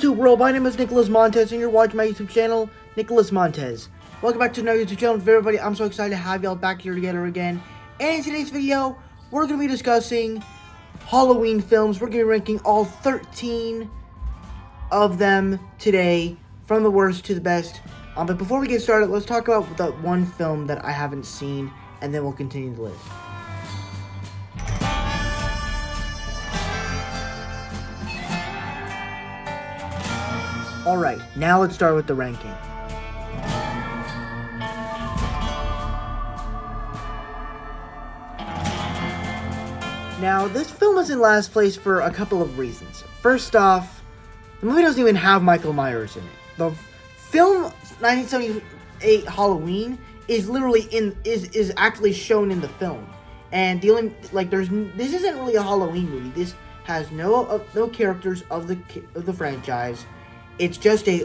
YouTube world, my name is Nicholas Montez and you're watching my YouTube channel, Nicholas Montez. Welcome back to another YouTube channel. For everybody, I'm so excited to have y'all back here together again. And in today's video, we're going to be discussing Halloween films. We're going to be ranking all 13 of them today, from the worst to the best. But before we get started, let's talk about the one film that I haven't seen, and then we'll continue the list. Alright, now let's start with the ranking. Now, this film is in last place for a couple of reasons. First off, the movie doesn't even have Michael Myers in it. The film 1978 Halloween is literally is actually shown in the film. And the only, this isn't really a Halloween movie. This has no characters of the franchise. It's just a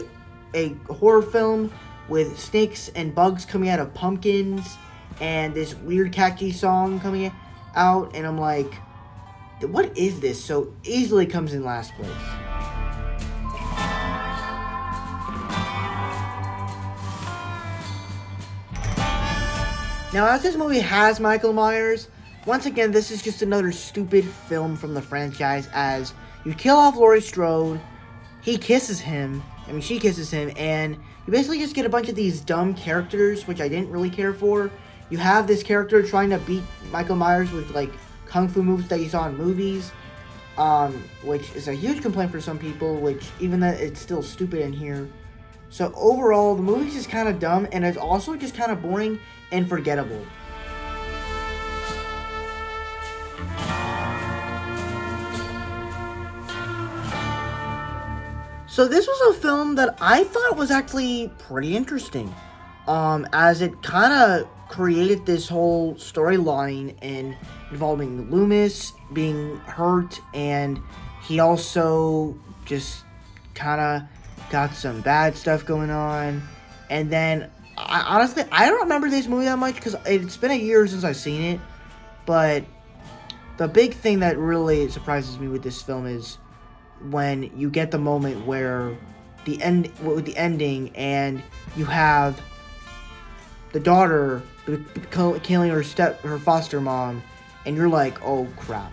horror film with snakes and bugs coming out of pumpkins and this weird catchy song coming out, and I'm like, what is this? So easily comes in last place. Now, as this movie has Michael Myers, once again, this is just another stupid film from the franchise, as you kill off Laurie Strode, she kisses him, and you basically just get a bunch of these dumb characters, which I didn't really care for. You have this character trying to beat Michael Myers with, like, kung fu moves that you saw in movies, which is a huge complaint for some people, which, even though it's still stupid in here. So, overall, the movie's just kind of dumb, and it's also just kind of boring and forgettable. So this was a film that I thought was actually pretty interesting, as it kind of created this whole storyline involving Loomis being hurt, and he also just kind of got some bad stuff going on. And then, honestly, I don't remember this movie that much because it's been a year since I've seen it, but the big thing that really surprises me with this film is when you get the moment where the ending, and you have the daughter killing her foster mom, and you're like, oh crap,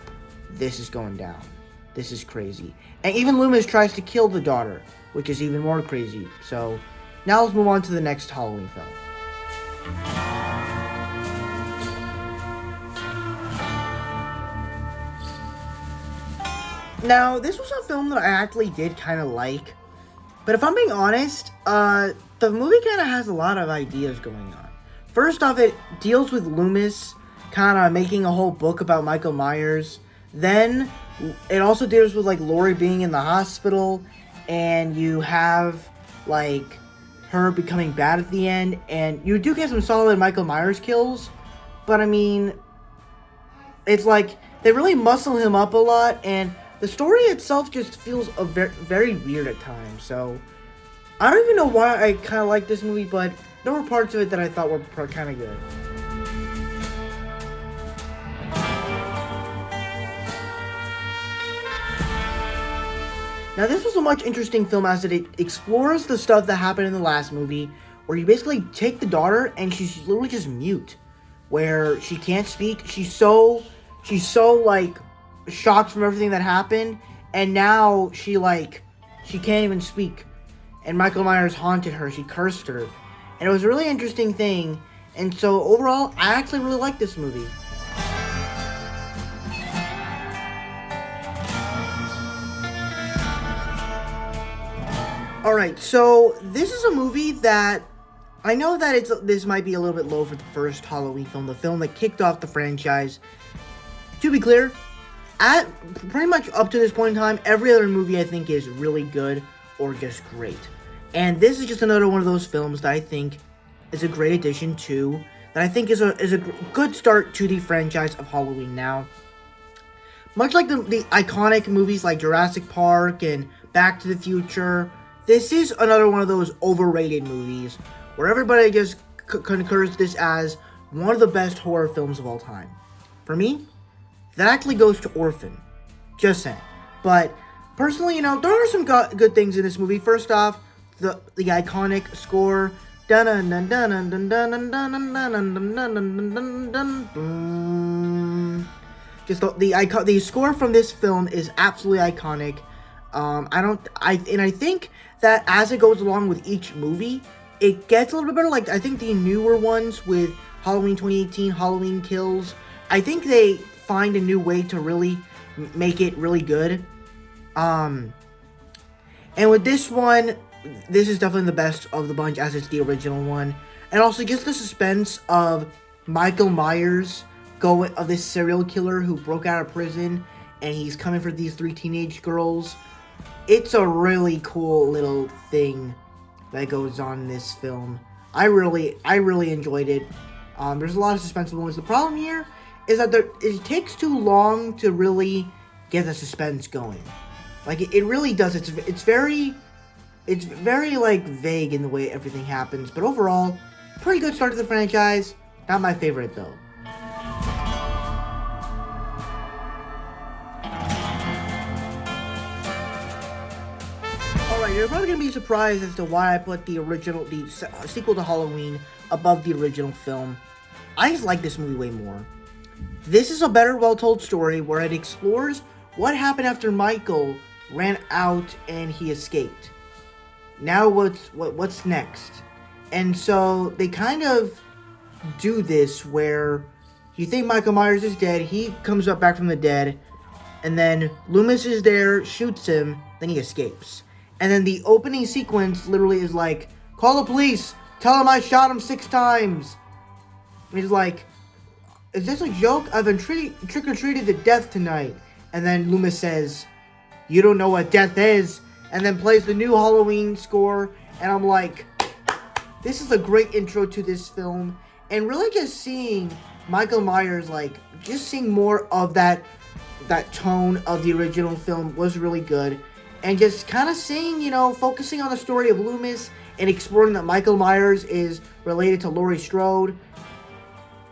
this is going down. This is crazy. And even Loomis tries to kill the daughter, which is even more crazy. So now let's move on to the next Halloween film. Now, this was a film that I actually did kind of like, but if I'm being honest, the movie kind of has a lot of ideas going on. First off, it deals with Loomis kind of making a whole book about Michael Myers. Then, it also deals with, like, Laurie being in the hospital, and you have, like, her becoming bad at the end, and you do get some solid Michael Myers kills, but, I mean, it's like, they really muscle him up a lot, and the story itself just feels very weird at times. So I don't even know why I kind of like this movie, but there were parts of it that I thought were kind of good. Now, this was a much interesting film, as it explores the stuff that happened in the last movie, where you basically take the daughter and she's literally just mute, where she can't speak. She's so like shocked from everything that happened, and now she can't even speak, and Michael Myers haunted her. She cursed her, and it was a really interesting thing. And so overall, I actually really like this movie. Alright, so this is a movie that I know that this might be a little bit low for the first Halloween film, the film that kicked off the franchise. To be clear, at pretty much up to this point in time, every other movie I think is really good or just great. And this is just another one of those films that I think is a great addition to, that I think is a good start to the franchise of Halloween now. Much like the iconic movies like Jurassic Park and Back to the Future, this is another one of those overrated movies where everybody just concurs this as one of the best horror films of all time. For me, that actually goes to Orphan. Just saying. But Personally, there are some good things in this movie. First off, the iconic score. Dun dun dun dun dun dun dun dun dun dun dun dun. Just the score from this film is absolutely iconic. I think that as it goes along with each movie, it gets a little bit better. Like, I think the newer ones with Halloween 2018, Halloween Kills, I think they find a new way to really make it really good. And with this one, this is definitely the best of the bunch, as it's the original one. And also gets the suspense of Michael Myers, of this serial killer who broke out of prison, and he's coming for these 3 teenage girls. It's a really cool little thing that goes on in this film. I really enjoyed it. There's a lot of suspenseful moments. The problem here is that it takes too long to really get the suspense going. Like, it really does. It's very like vague in the way everything happens. But overall, pretty good start to the franchise. Not my favorite though. Alright, you're probably gonna be surprised as to why I put the sequel to Halloween above the original film. I just like this movie way more. This is a better, well-told story where it explores what happened after Michael ran out and he escaped. Now what's next? And so they kind of do this where you think Michael Myers is dead, he comes up back from the dead, and then Loomis is there, shoots him, then he escapes. And then the opening sequence literally is like, call the police, tell him I shot him 6 times. And he's like, is this a joke? I've been trick-or-treated to death tonight. And then Loomis says, you don't know what death is, and then plays the new Halloween score, and I'm like, this is a great intro to this film, and really just seeing Michael Myers, like, just seeing more of that tone of the original film was really good, and just kind of seeing, focusing on the story of Loomis, and exploring that Michael Myers is related to Laurie Strode,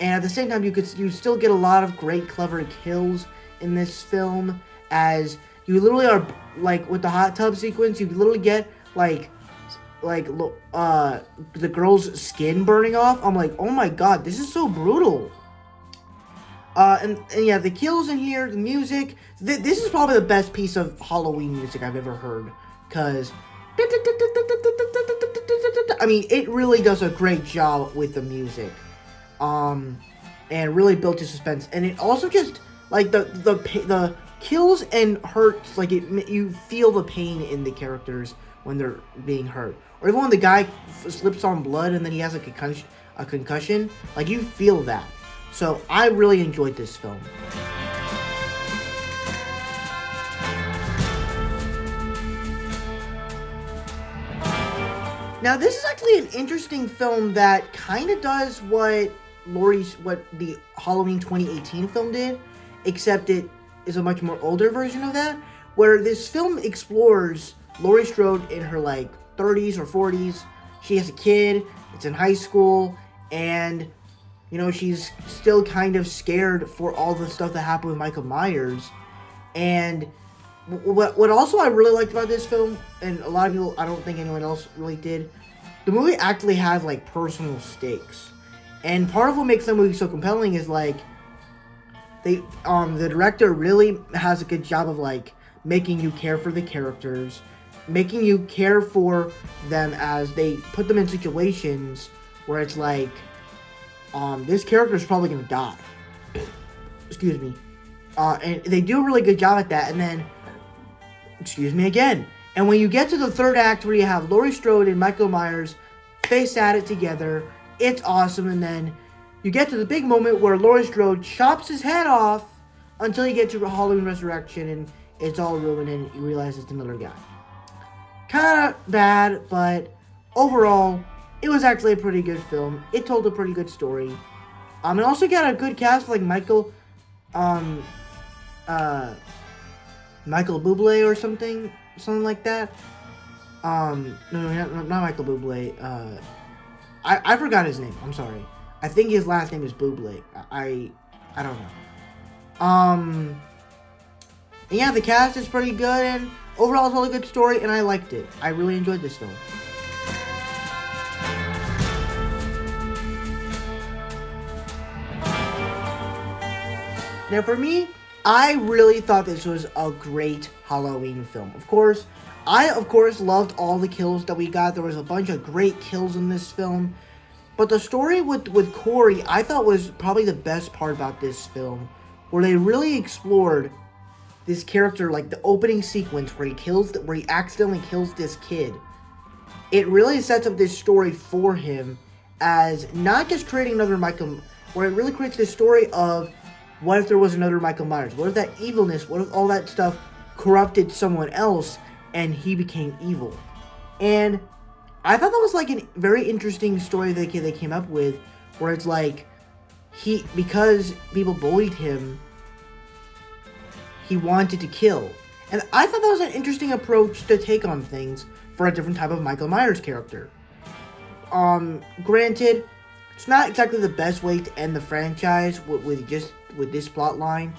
and at the same time, you still get a lot of great, clever kills in this film, as you literally are, like, with the hot tub sequence, you literally get, like the girl's skin burning off. I'm like, oh my god, this is so brutal. And yeah, the kills in here, the music, this is probably the best piece of Halloween music I've ever heard, because, I mean, it really does a great job with the music, and really built to suspense, and it also just, like, the kills and hurts, like, you feel the pain in the characters when they're being hurt. Or even when the guy slips on blood and then he has a concussion, like, you feel that. So, I really enjoyed this film. Now, this is actually an interesting film that kind of does what the Halloween 2018 film did, except it is a much more older version of that, where this film explores Laurie Strode in her, like, 30s or 40s. She has a kid, it's in high school, and, she's still kind of scared for all the stuff that happened with Michael Myers. And what also I really liked about this film, and a lot of people, I don't think anyone else really did, the movie actually has, like, personal stakes. And part of what makes the movie so compelling is, like, the director really has a good job of, like, making you care for the characters, making you care for them as they put them in situations where it's like, this character is probably gonna die. Excuse me. And they do a really good job at that, and then, excuse me again. And when you get to the third act where you have Laurie Strode and Michael Myers face at it together, it's awesome, and then you get to the big moment where Laurie Strode chops his head off until you get to Halloween Resurrection, and it's all ruined, and you realize it's another guy. Kinda bad, but overall, it was actually a pretty good film. It told a pretty good story. It also got a good cast, like Michael Bublé or something like that. No, not Michael Bublé. I forgot his name. I'm sorry. I think his last name is Bublé. I don't know. Yeah, the cast is pretty good, and overall, it's a really good story, and I liked it. I really enjoyed this film. Now, for me, I really thought this was a great Halloween film. I loved all the kills that we got. There was a bunch of great kills in this film. But the story with Corey, I thought was probably the best part about this film, where they really explored this character, like the opening sequence where he accidentally kills this kid. It really sets up this story for him as not just creating another Michael, where it really creates this story of what if there was another Michael Myers? What if that evilness, what if all that stuff corrupted someone else and he became evil? And I thought that was like a very interesting story they came up with, where it's like, because people bullied him, he wanted to kill. And I thought that was an interesting approach to take on things for a different type of Michael Myers character. Granted, it's not exactly the best way to end the franchise with this plot line.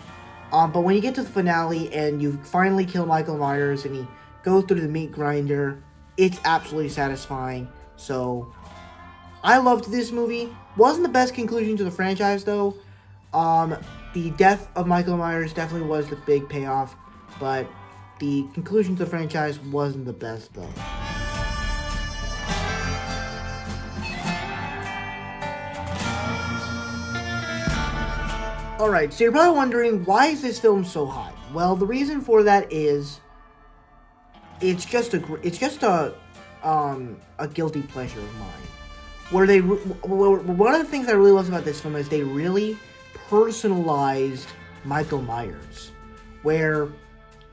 But when you get to the finale and you finally kill Michael Myers and he goes through the meat grinder, it's absolutely satisfying. So, I loved this movie. Wasn't the best conclusion to the franchise, though. The death of Michael Myers definitely was the big payoff, but the conclusion to the franchise wasn't the best, though. Alright, so you're probably wondering, why is this film so hot? Well, the reason for that is it's just a guilty pleasure of mine. One of the things I really loved about this film is they really personalized Michael Myers, where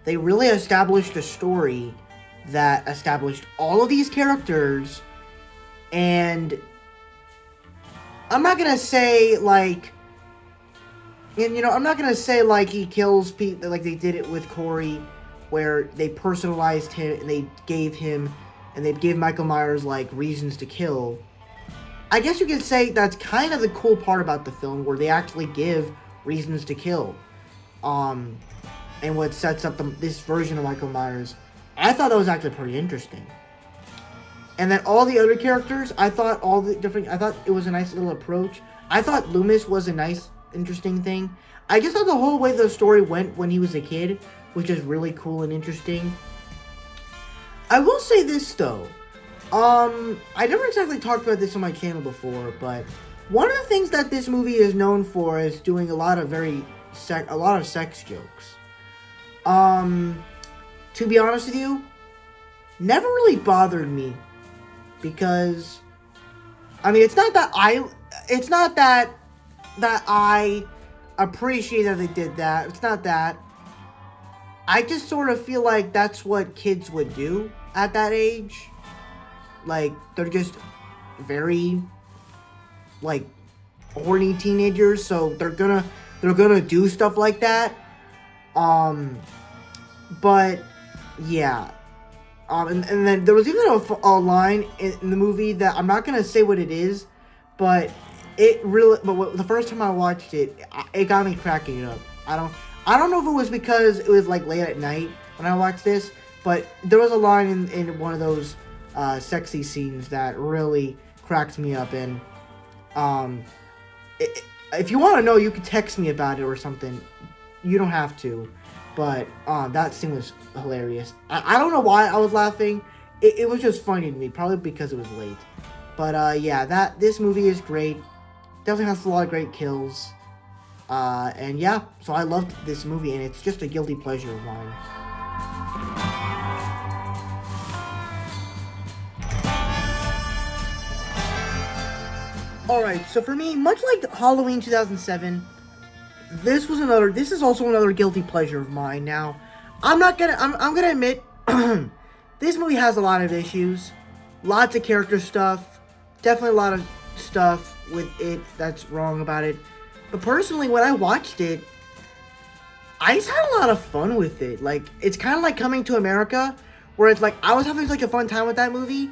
they really established a story that established all of these characters, and I'm not gonna say like, I'm not gonna say like he kills people like they did it with Corey, where they personalized him and they gave Michael Myers like reasons to kill. I guess you could say that's kind of the cool part about the film, where they actually give reasons to kill, and what sets up this version of Michael Myers. I thought that was actually pretty interesting. And then all the other characters, I thought it was a nice little approach. I thought Loomis was a nice, interesting thing. I just thought the whole way the story went when he was a kid was just really cool and interesting. I will say this though, I never exactly talked about this on my channel before, but one of the things that this movie is known for is doing a lot of sex jokes. To be honest with you, never really bothered me, because it's not that I appreciate that they did that. It's not that. I just sort of feel like that's what kids would do at that age. Like, they're just very, like, horny teenagers, so they're gonna do stuff like that. But yeah. And then there was even a line in the movie that I'm not gonna say what it is, but the first time I watched it, it got me cracking up. I don't know if it was because it was like late at night when I watched this, but there was a line in one of those sexy scenes that really cracked me up. And if you want to know, you could text me about it or something. You don't have to, but that scene was hilarious. I don't know why I was laughing. It was just funny to me, probably because it was late. But yeah, this movie is great. Definitely has a lot of great kills. And yeah, so I loved this movie, and it's just a guilty pleasure of mine. Alright, so for me, much like Halloween 2007, this is also another guilty pleasure of mine. Now, I'm gonna admit, this movie has a lot of issues, lots of character stuff, definitely a lot of stuff with it that's wrong about it. But personally, when I watched it, I just had a lot of fun with it. Like, it's kind of like Coming to America, where it's like, I was having such a fun time with that movie.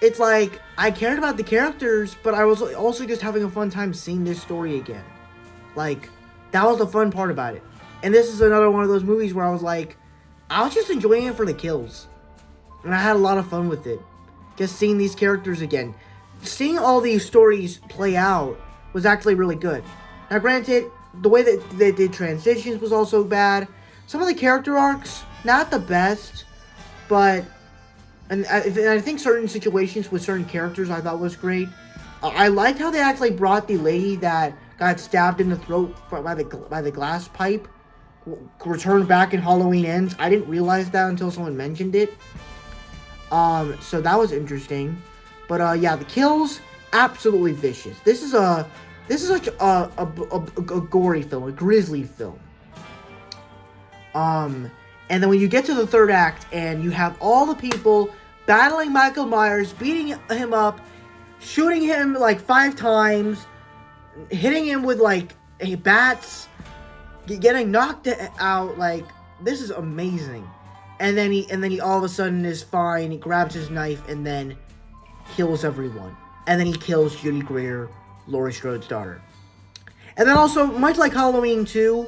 It's like, I cared about the characters, but I was also just having a fun time seeing this story again. Like, that was the fun part about it. And this is another one of those movies where I was like, I was just enjoying it for the kills. And I had a lot of fun with it. Just seeing these characters again. Seeing all these stories play out was actually really good. Now granted, the way that they did transitions was also bad. Some of the character arcs, not the best, but... And I think certain situations with certain characters I thought was great. I liked how they actually brought the lady that got stabbed in the throat by the glass pipe returned back in Halloween Ends. I didn't realize that until someone mentioned it. So that was interesting. But yeah, the kills, absolutely vicious. This is such a gory film, a grisly film. And then when you get to the third act and you have all the people battling Michael Myers, beating him up, shooting him like 5 times, hitting him with like bats, getting knocked out, like this is amazing. And then he all of a sudden is fine. He grabs his knife and then kills everyone. And then he kills Judy Greer, Laurie Strode's daughter. And then also, much like Halloween 2,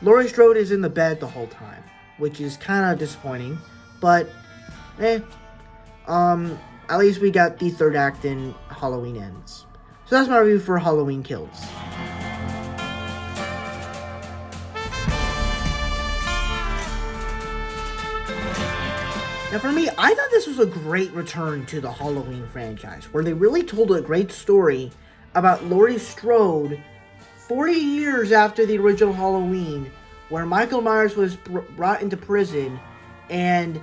Laurie Strode is in the bed the whole time, which is kind of disappointing, but at least we got the third act in Halloween Ends. So that's my review for Halloween Kills. Now for me, I thought this was a great return to the Halloween franchise, where they really told a great story about Laurie Strode 40 years after the original Halloween, where Michael Myers was brought into prison, and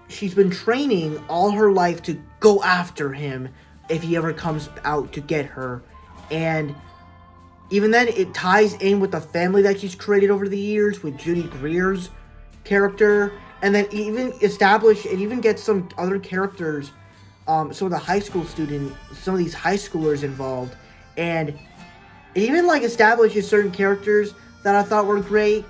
she's been training all her life to go after him if he ever comes out to get her. And even then, it ties in with the family that she's created over the years, with Judy Greer's character, and then even establish and even get some other characters, some of the high school students, some of these high schoolers involved, and it even like establishes certain characters that I thought were great.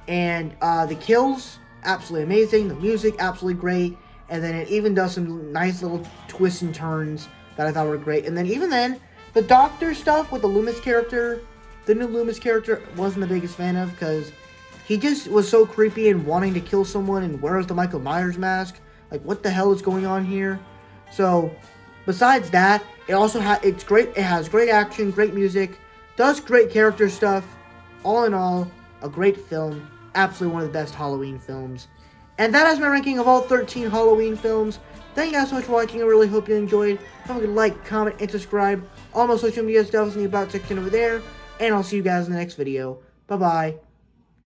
And the kills, absolutely amazing. The music, absolutely great. And then it even does some nice little twists and turns that I thought were great. And then even then, the Doctor stuff with the Loomis character, the new Loomis character, wasn't the biggest fan of, because he just was so creepy and wanting to kill someone and wears the Michael Myers mask. Like, what the hell is going on here? So, besides that, it also it's great. It has great action, great music, does great character stuff. All in all, a great film. Absolutely one of the best Halloween films. And that is my ranking of all 13 Halloween films. Thank you guys so much for watching. I really hope you enjoyed. Don't forget to like, comment, and subscribe. All my social media stuff is in the About section over there. And I'll see you guys in the next video. Bye-bye.